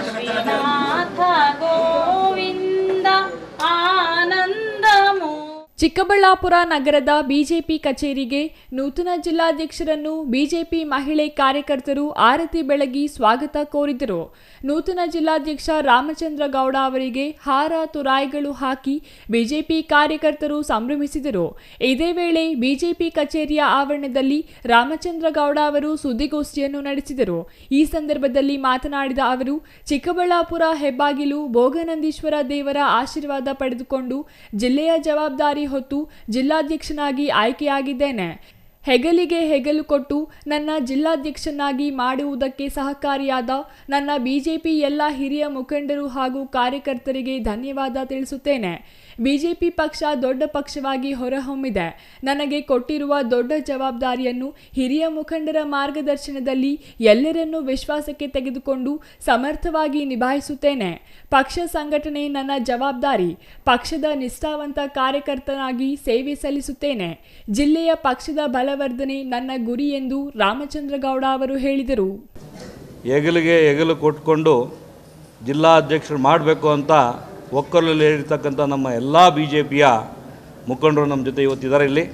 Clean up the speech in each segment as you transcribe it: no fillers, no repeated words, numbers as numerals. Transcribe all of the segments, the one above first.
ಶ್ರೀನಾಥ ಗೋವಿಂದ ಆನಂದಮೋ. ಚಿಕ್ಕಬಳ್ಳಾಪುರ ನಗರದ ಬಿಜೆಪಿ ಕಚೇರಿಗೆ ನೂತನ ಜಿಲ್ಲಾಧ್ಯಕ್ಷರನ್ನು ಬಿಜೆಪಿ ಮಹಿಳೆ ಕಾರ್ಯಕರ್ತರು ಆರತಿ ಬೆಳಗಿ ಸ್ವಾಗತ ಕೋರಿದರು. ನೂತನ ಜಿಲ್ಲಾಧ್ಯಕ್ಷ ರಾಮಚಂದ್ರ ಗೌಡ ಅವರಿಗೆ ಹಾರ ತುರಾಯಿಗಳು ಹಾಕಿ ಬಿಜೆಪಿ ಕಾರ್ಯಕರ್ತರು ಸಂಭ್ರಮಿಸಿದರು. ಇದೇ ವೇಳೆ ಬಿಜೆಪಿ ಕಚೇರಿಯ ಆವರಣದಲ್ಲಿ ರಾಮಚಂದ್ರ ಗೌಡ ಅವರು ಸುದ್ದಿಗೋಷ್ಠಿಯನ್ನು ನಡೆಸಿದರು. ಈ ಸಂದರ್ಭದಲ್ಲಿ ಮಾತನಾಡಿದ ಅವರು, ಚಿಕ್ಕಬಳ್ಳಾಪುರ ಹೆಬ್ಬಾಗಿಲು ಭೋಗನಂದೀಶ್ವರ ದೇವರ ಆಶೀರ್ವಾದ ಪಡೆದುಕೊಂಡು ಜಿಲ್ಲೆಯ ಜವಾಬ್ದಾರಿ ಹೊತ್ತು ಜಿಲ್ಲಾಧ್ಯಕ್ಷನಾಗಿ ಆಯ್ಕೆಯಾಗಿದ್ದೇನೆ. ಹೆಗಲಿಗೆ ಹೆಗಲು ಕೊಟ್ಟು ನನ್ನ ಜಿಲ್ಲಾಧ್ಯಕ್ಷನಾಗಿ ಮಾಡುವುದಕ್ಕೆ ಸಹಕಾರಿಯಾದ ನನ್ನ ಬಿಜೆಪಿ ಎಲ್ಲ ಹಿರಿಯ ಮುಖಂಡರು ಹಾಗೂ ಕಾರ್ಯಕರ್ತರಿಗೆ ಧನ್ಯವಾದ ತಿಳಿಸುತ್ತೇನೆ. ಬಿಜೆಪಿ ಪಕ್ಷ ದೊಡ್ಡ ಪಕ್ಷವಾಗಿ ಹೊರಹೊಮ್ಮಿದೆ. ನನಗೆ ಕೊಟ್ಟಿರುವ ದೊಡ್ಡ ಜವಾಬ್ದಾರಿಯನ್ನು ಹಿರಿಯ ಮುಖಂಡರ ಮಾರ್ಗದರ್ಶನದಲ್ಲಿ ಎಲ್ಲರನ್ನೂ ವಿಶ್ವಾಸಕ್ಕೆ ತೆಗೆದುಕೊಂಡು ಸಮರ್ಥವಾಗಿ ನಿಭಾಯಿಸುತ್ತೇನೆ. ಪಕ್ಷ ಸಂಘಟನೆ ನನ್ನ ಜವಾಬ್ದಾರಿ. ಪಕ್ಷದ ನಿಷ್ಠಾವಂತ ಕಾರ್ಯಕರ್ತನಾಗಿ ಸೇವೆ ಸಲ್ಲಿಸುತ್ತೇನೆ. ಜಿಲ್ಲೆಯ ಪಕ್ಷದ ಬಲವರ್ಧನೆ ನನ್ನ ಗುರಿ ಎಂದು ರಾಮಚಂದ್ರ ಗೌಡ ಅವರು ಹೇಳಿದರು. ಹೆಗಲಿಗೆ ಹೆಗಲು ಕೊಟ್ಕೊಂಡು ಜಿಲ್ಲಾಧ್ಯಕ್ಷರು ಮಾಡಬೇಕು ಅಂತ ಒಕ್ಕಲಲ್ಲಿ ಹೇಳಿರ್ತಕ್ಕಂಥ ನಮ್ಮ ಎಲ್ಲ ಬಿ ಜೆ ಪಿಯ ಮುಖಂಡರು ನಮ್ಮ ಜೊತೆ ಇವತ್ತಿದ್ದಾರೆ. ಇಲ್ಲಿ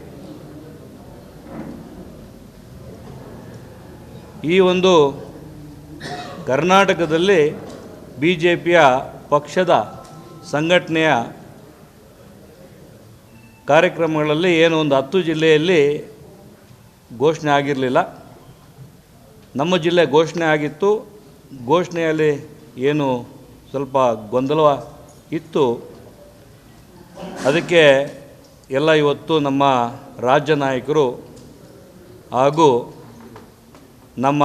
ಈ ಒಂದು ಕರ್ನಾಟಕದಲ್ಲಿ ಬಿ ಜೆ ಪಿಯ ಪಕ್ಷದ ಸಂಘಟನೆಯ ಕಾರ್ಯಕ್ರಮಗಳಲ್ಲಿ ಏನು ಒಂದು 10 ಜಿಲ್ಲೆಯಲ್ಲಿ ಘೋಷಣೆ ಆಗಿರಲಿಲ್ಲ. ನಮ್ಮ ಜಿಲ್ಲೆ ಘೋಷಣೆ ಆಗಿತ್ತು. ಘೋಷಣೆಯಲ್ಲಿ ಏನು ಸ್ವಲ್ಪ ಗೊಂದಲ ಇತ್ತು. ಅದಕ್ಕೆ ಎಲ್ಲ ಇವತ್ತು ನಮ್ಮ ರಾಜ್ಯ ನಾಯಕರು ಹಾಗೂ ನಮ್ಮ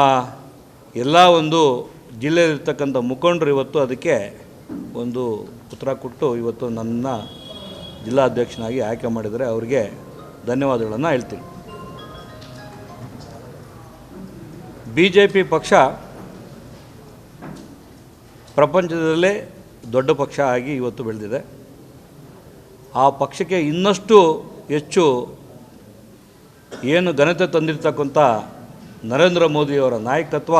ಎಲ್ಲ ಒಂದು ಜಿಲ್ಲೆಯಲ್ಲಿರ್ತಕ್ಕಂಥ ಮುಖಂಡರು ಇವತ್ತು ಅದಕ್ಕೆ ಒಂದು ಉತ್ತರ ಕೊಟ್ಟು ಇವತ್ತು ನನ್ನ ಜಿಲ್ಲಾಧ್ಯಕ್ಷನಾಗಿ ಆಯ್ಕೆ ಮಾಡಿದರೆ ಅವರಿಗೆ ಧನ್ಯವಾದಗಳನ್ನು ಹೇಳ್ತೀನಿ. ಬಿ ಜೆ ಪಿ ಪಕ್ಷ ಪ್ರಪಂಚದಲ್ಲೇ ದೊಡ್ಡ ಪಕ್ಷ ಆಗಿ ಇವತ್ತು ಬೆಳೆದಿದೆ. ಆ ಪಕ್ಷಕ್ಕೆ ಇನ್ನಷ್ಟು ಹೆಚ್ಚು ಏನು ಘನತೆ ತಂದಿರತಕ್ಕಂಥ ನರೇಂದ್ರ ಮೋದಿಯವರ ನಾಯಕತ್ವ.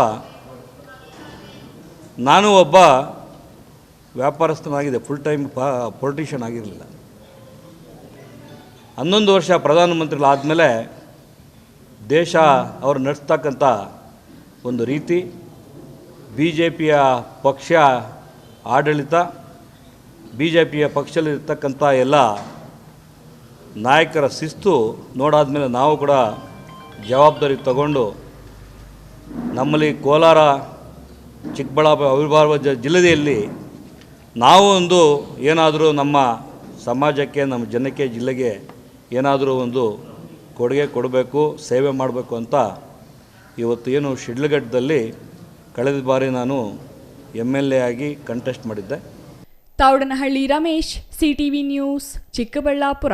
ನಾನು ಒಬ್ಬ ವ್ಯಾಪಾರಸ್ಥನಾಗಿದೆ, ಫುಲ್ ಟೈಮ್ ಪೊಲಿಟಿಷಿಯನ್ ಆಗಿರಲಿಲ್ಲ. 11 ವರ್ಷ ಪ್ರಧಾನಮಂತ್ರಿಗಳಾದಮೇಲೆ ದೇಶ ಅವರು ನಡೆಸ್ತಕ್ಕಂಥ ಒಂದು ರೀತಿ, ಬಿ ಜೆ ಪಿಯ ಪಕ್ಷ ಆಡಳಿತ, ಬಿ ಜೆ ಪಿಯ ಪಕ್ಷದಲ್ಲಿರ್ತಕ್ಕಂಥ ಎಲ್ಲ ನಾಯಕರ ಶಿಸ್ತು ನೋಡಾದ್ಮೇಲೆ ನಾವು ಕೂಡ ಜವಾಬ್ದಾರಿ ತಗೊಂಡು ನಮ್ಮಲ್ಲಿ ಕೋಲಾರ ಚಿಕ್ಕಬಳ್ಳಾಪುರ ಅವಿರ್ಭಾವ ಜಿಲ್ಲೆಯಲ್ಲಿ ನಾವು ಒಂದು ಏನಾದರೂ ನಮ್ಮ ಸಮಾಜಕ್ಕೆ, ನಮ್ಮ ಜನಕ್ಕೆ, ಜಿಲ್ಲೆಗೆ ಏನಾದರೂ ಒಂದು ಕೊಡುಗೆ ಕೊಡಬೇಕು, ಸೇವೆ ಮಾಡಬೇಕು ಅಂತ ಇವತ್ತು ಏನು ಶಿಡ್ಲಘಟ್ಟದಲ್ಲಿ ಕಳೆದ ಬಾರಿ ನಾನು MLA ಆಗಿ ಕಂಟೆಸ್ಟ್ ಮಾಡಿದ್ದೆ. Thoudanahalli Ramesh, CTV news, Chikkaballapur.